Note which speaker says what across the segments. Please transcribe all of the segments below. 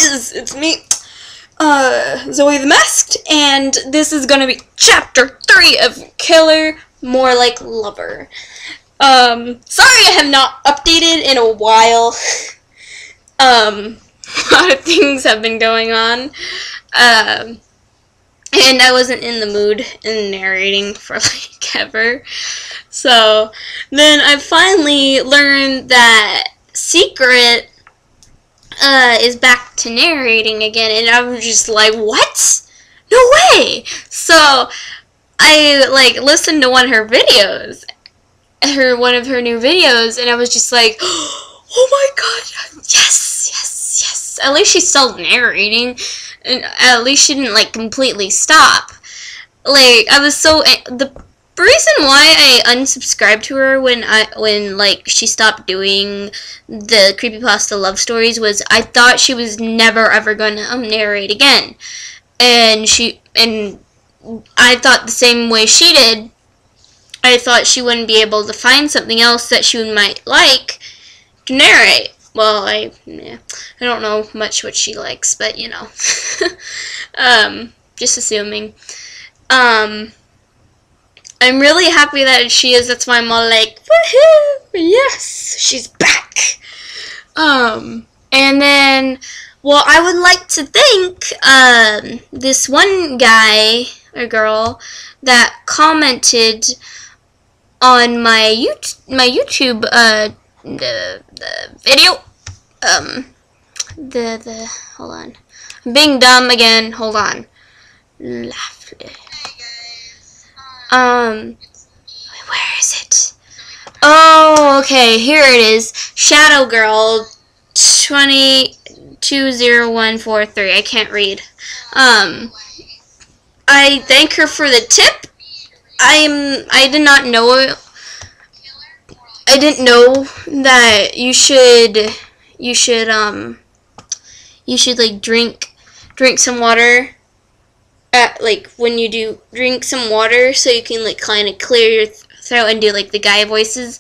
Speaker 1: guys, it's me, Zoe the Masked, and this is gonna be chapter 3 of Killer More Like Lover. Sorry I have not updated in a while. A lot of things have been going on, and I wasn't in the mood in narrating for like ever. So then I finally learned that Secret is back to narrating again, and I was just like, what? No way! So I like listened to one of her videos, one of her new videos, and I was just like, oh my god, yes. At least she's still narrating, and at least she didn't like completely stop. Like, I was so the reason why I unsubscribed to her when like she stopped doing the creepypasta love stories was I thought she was never ever gonna narrate again, and I thought the same way she did. I thought she wouldn't be able to find something else that she might like to narrate. Well, I don't know much what she likes, but you know, just assuming. I'm really happy that she is. That's why I'm all like, woohoo! Yes, she's back. And then, well, I would like to thank this one guy or girl that commented on my YouTube the video. Hold on, I'm being dumb again. Hold on. Lovely. Where is it? Oh, okay, here it is. Shadow Girl 220143. I can't read. I thank her for the tip. I did not know. I didn't know that you should like drink some water. Like when you do drink some water so you can like kind of clear your throat and do like the guy voices.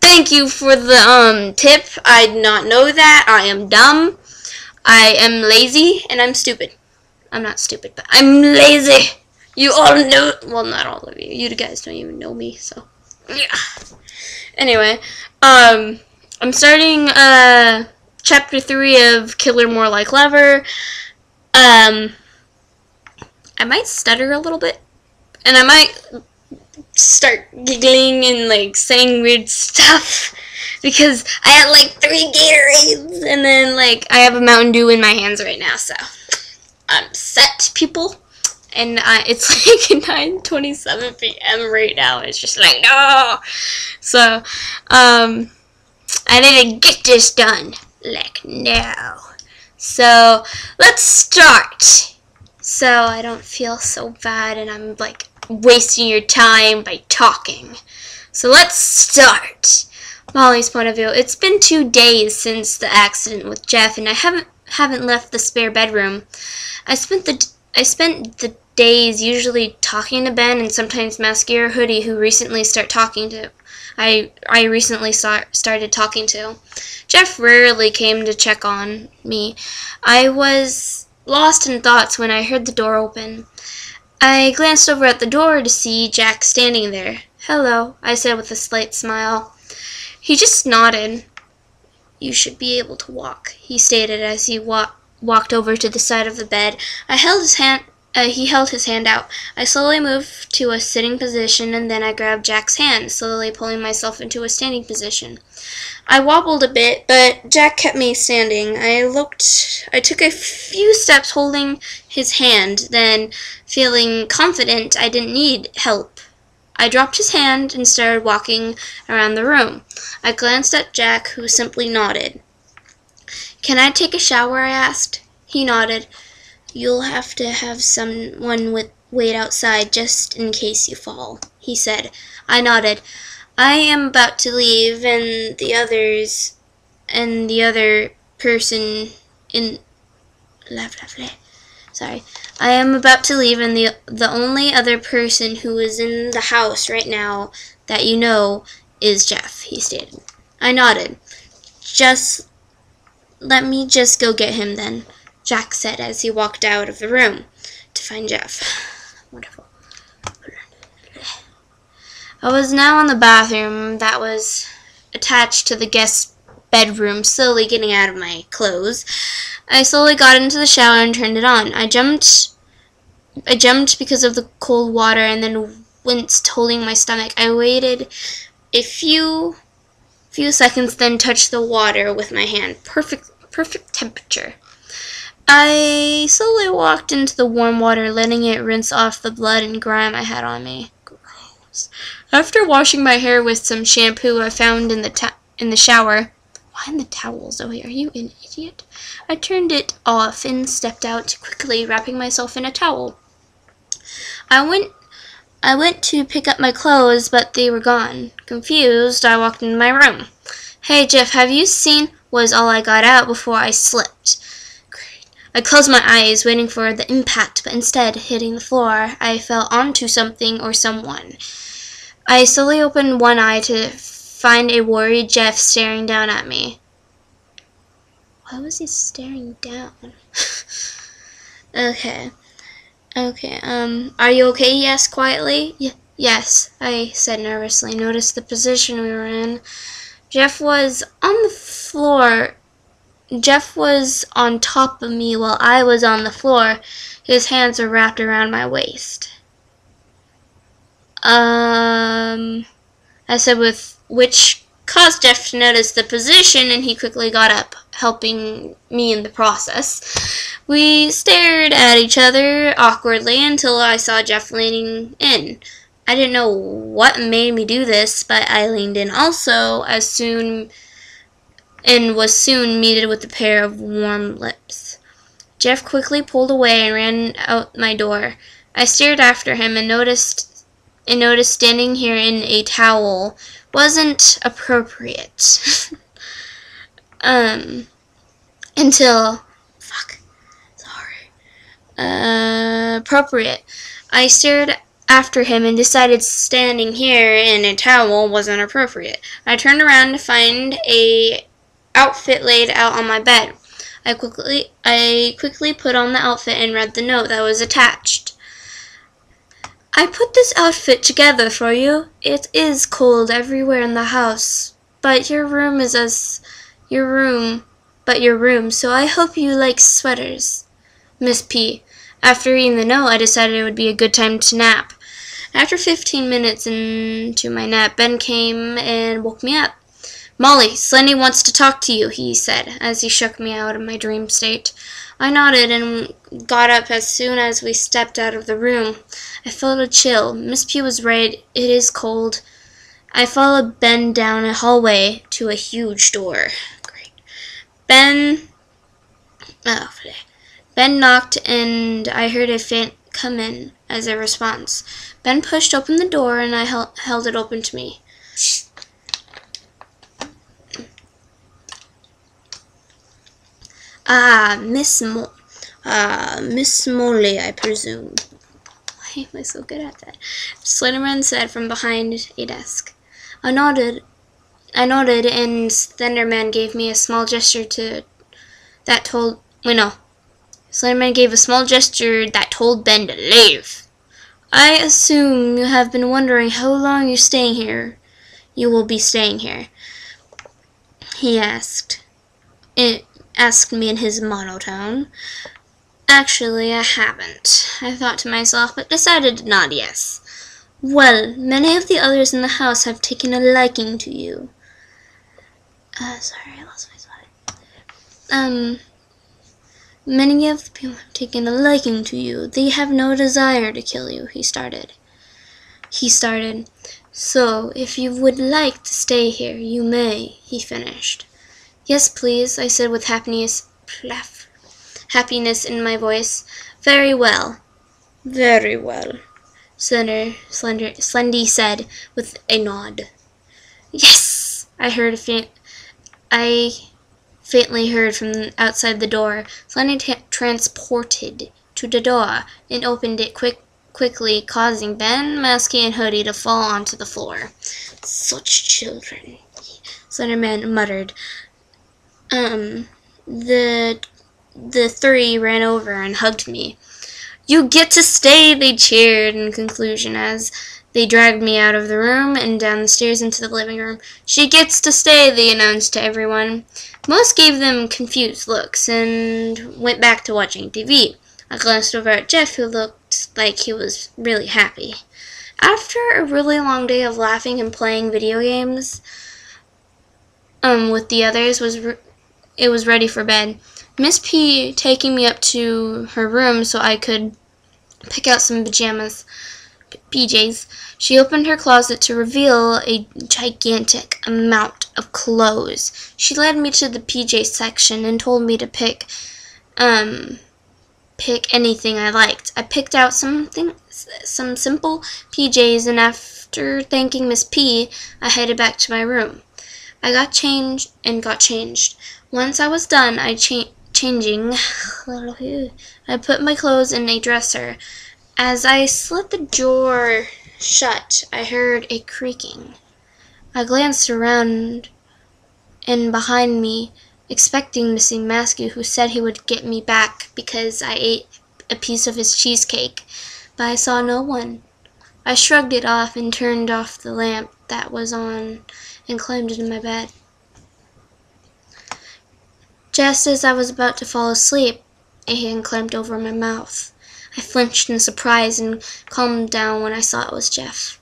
Speaker 1: Thank you for the tip. I did not know that. I am dumb. I am lazy and I'm stupid. I'm not stupid, but I'm lazy. You all know, well, not all of you. You guys don't even know me, so yeah. Anyway, I'm starting chapter 3 of Killer More Like Lover. I might stutter a little bit, and I might start giggling and like saying weird stuff because I had like 3 Gatorades, and then like I have a Mountain Dew in my hands right now, so I'm set, people. And it's like 9:27 p.m. right now. It's just like, no. So I need to get this done like now. So let's start. So I don't feel so bad and I'm like wasting your time by talking. So let's start. Molly's point of view. It's been 2 days since the accident with Jeff, and I haven't left the spare bedroom. I spent the days usually talking to Ben and sometimes Mascara Hoodie, who recently started talking to. I recently started talking to. Jeff rarely came to check on me. I was lost in thoughts when I heard the door open. I glanced over at the door to see Jack standing there. "Hello," I said with a slight smile. He just nodded. "You should be able to walk," he stated as he walked over to the side of the bed. He held his hand out. I slowly moved to a sitting position, and then I grabbed Jack's hand, slowly pulling myself into a standing position. I wobbled a bit, but Jack kept me standing. I took a few steps holding his hand, then, feeling confident I didn't need help, I dropped his hand and started walking around the room. I glanced at Jack, who simply nodded. "Can I take a shower?" I asked. He nodded. "You'll have to have someone wait outside just in case you fall," he said. I nodded. I am about to leave, and the other person in Sorry. I am about to leave, and the only other person who is in the house right now that you know is Jeff, he stated. I nodded. Let me just go get him then. Jack said as he walked out of the room to find Jeff. Wonderful. I was now in the bathroom that was attached to the guest bedroom, slowly getting out of my clothes. I slowly got into the shower and turned it on. I jumped because of the cold water and then winced, holding my stomach. I waited a few seconds, then touched the water with my hand. Perfect temperature. I slowly walked into the warm water, letting it rinse off the blood and grime I had on me. Gross. After washing my hair with some shampoo I found in the shower. Why in the towel, Zoe? Are you an idiot? I turned it off and stepped out quickly, wrapping myself in a towel. I went to pick up my clothes, but they were gone. Confused, I walked into my room. Hey, Jeff, have you seen? Was all I got out before I slipped. Great. I closed my eyes, waiting for the impact, but instead, hitting the floor, I fell onto something or someone. I slowly opened one eye to find a worried Jeff staring down at me. Why was he staring down? Okay, are you okay? He asked quietly. Yes, I said nervously. Noticed the position we were in. Jeff was on the floor. Jeff was on top of me while I was on the floor. His hands were wrapped around my waist. I said, which caused Jeff to notice the position, and he quickly got up, helping me in the process. We stared at each other awkwardly until I saw Jeff leaning in. I didn't know what made me do this, but I leaned in also, was soon meted with a pair of warm lips. Jeff quickly pulled away and ran out my door. I stared after him and noticed standing here in a towel wasn't appropriate. Appropriate. I stared after him and decided standing here in a towel wasn't appropriate. I turned around to find a outfit laid out on my bed. I quickly put on the outfit and read the note that was attached. I put this outfit together for you. It is cold everywhere in the house, but your room, so I hope you like sweaters. Miss P. After reading the note, I decided it would be a good time to nap. After 15 minutes into my nap, Ben came and woke me up. Molly, Slendy wants to talk to you, he said, as he shook me out of my dream state. I nodded and got up as soon as we stepped out of the room. I felt a chill. Miss P was right. It is cold. I followed Ben down a hallway to a huge door. Great. Ben knocked, and I heard a faint "come in" as a response. Ben pushed open the door, and I held it open to me. Miss Molly, I presume. Why am I so good at that? Slenderman said from behind a desk. I nodded, and Slenderman gave me a small gesture Slenderman gave a small gesture that told Ben to leave. I assume you have been wondering how long you're staying here. You will be staying here, he asked. It asked me in his monotone. Actually, I haven't, I thought to myself, but decided to nod yes. Well, many of the others in the house have taken a liking to you. Sorry, I lost my spot. Many of the people have taken a liking to you. They have no desire to kill you, he started. So, if you would like to stay here, you may, he finished. Yes, please, I said with happiness in my voice. Very well. Very well, Slendy said with a nod. Yes, I faintly heard from outside the door. Slendy transported to the door and opened it quickly, causing Ben, Muskie, and Hoodie to fall onto the floor. Such children, Slenderman muttered. The the three ran over and hugged me. "You get to stay," they cheered in conclusion as they dragged me out of the room and down the stairs into the living room. "She gets to stay," they announced to everyone. Most gave them confused looks and went back to watching TV. I glanced over at Jeff, who looked like he was really happy. After a really long day of laughing and playing video games with the others, it was ready for bed. Miss P taking me up to her room so I could pick out some PJs. She opened her closet to reveal a gigantic amount of clothes. She led me to the PJ section and told me to pick anything I liked. I picked out some simple PJs, and after thanking Miss P, I headed back to my room. I got changed. Once I was done, changing, I put my clothes in a dresser. As I slid the door shut, I heard a creaking. I glanced around and behind me, expecting to see Maskew, who said he would get me back because I ate a piece of his cheesecake, but I saw no one. I shrugged it off and turned off the lamp that was on and climbed into my bed. Just as I was about to fall asleep, a hand clamped over my mouth. I flinched in surprise and calmed down when I saw it was Jeff.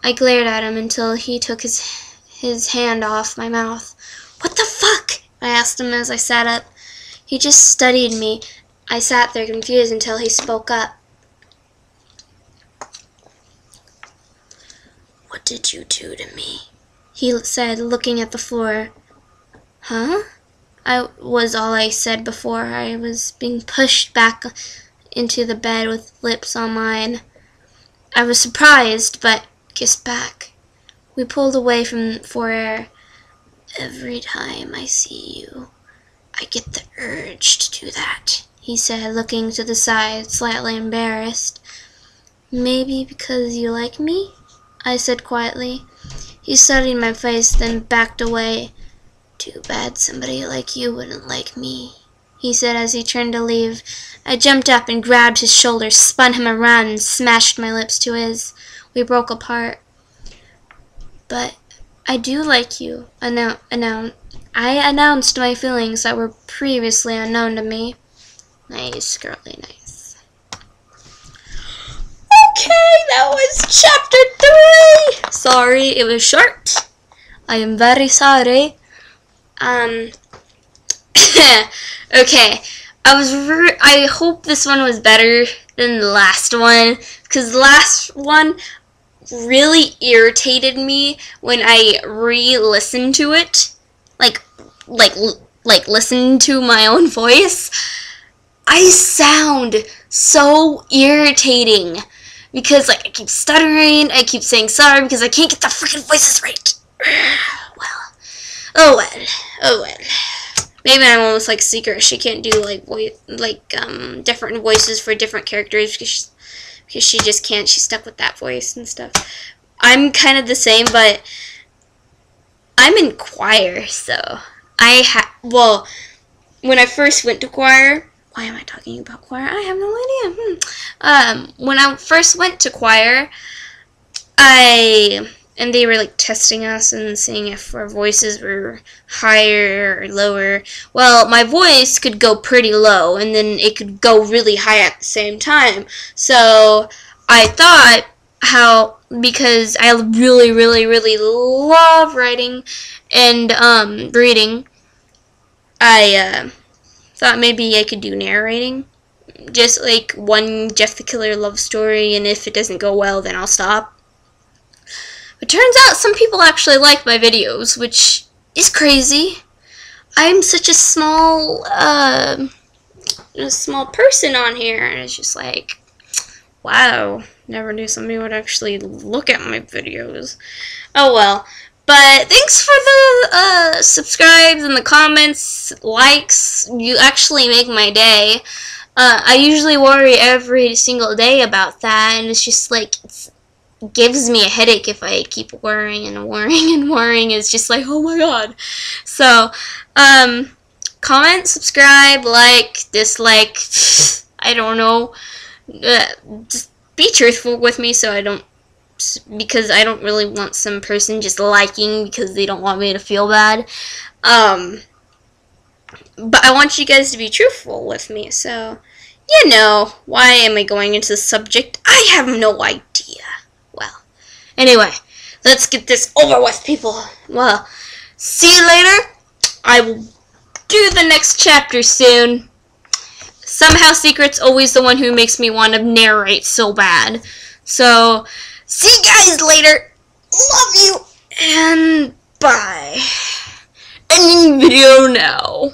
Speaker 1: I glared at him until he took his hand off my mouth. "What the fuck?" I asked him as I sat up. He just studied me. I sat there confused until he spoke up. "What did you do to me?" he said, looking at the floor. "Huh?" was all I said before I was being pushed back into the bed with lips on mine. I was surprised, but kissed back. We pulled away for air. "Every time I see you, I get the urge to do that," he said, looking to the side, slightly embarrassed. "Maybe because you like me?" I said quietly. He studied my face, then backed away. "Too bad somebody like you wouldn't like me," he said as he turned to leave. I jumped up and grabbed his shoulder, spun him around, and smashed my lips to his. We broke apart. "But I do like you," I announced my feelings that were previously unknown to me. Nice, girly, nice. Okay, that was chapter 3. Sorry, it was short. I am very sorry. Okay, I hope this one was better than the last one, because the last one really irritated me when I re-listened to it, like listen to my own voice. I sound so irritating because I keep stuttering, I keep saying sorry because I can't get the freaking voices right. Oh well. Maybe I'm almost like Secret. She can't do different voices for different characters because she just can't. She's stuck with that voice and stuff. I'm kind of the same, but I'm in choir, so when I first went to choir, why am I talking about choir? I have no idea. When I first went to choir, and they were like testing us and seeing if our voices were higher or lower. Well, my voice could go pretty low, and then it could go really high at the same time. So I thought because I really, really, really love writing and reading, I thought maybe I could do narrating. Just like one Jeff the Killer love story, and if it doesn't go well, then I'll stop. It turns out some people actually like my videos, which is crazy. I'm such a small person on here, and it's just like, wow, never knew somebody would actually look at my videos. Oh well. But thanks for the subscribes and the comments, likes. You actually make my day. I usually worry every single day about that, and it's just like, it gives me a headache if I keep worrying and worrying and worrying. It's just like, oh my god. So, comment, subscribe, like, dislike, I don't know. Just be truthful with me because I don't really want some person just liking because they don't want me to feel bad. But I want you guys to be truthful with me, so, why am I going into the subject? I have no idea. Well, anyway, let's get this over with, people. Well, see you later. I will do the next chapter soon. Somehow Secret's always the one who makes me want to narrate so bad. So, see you guys later. Love you. And bye. Ending video now.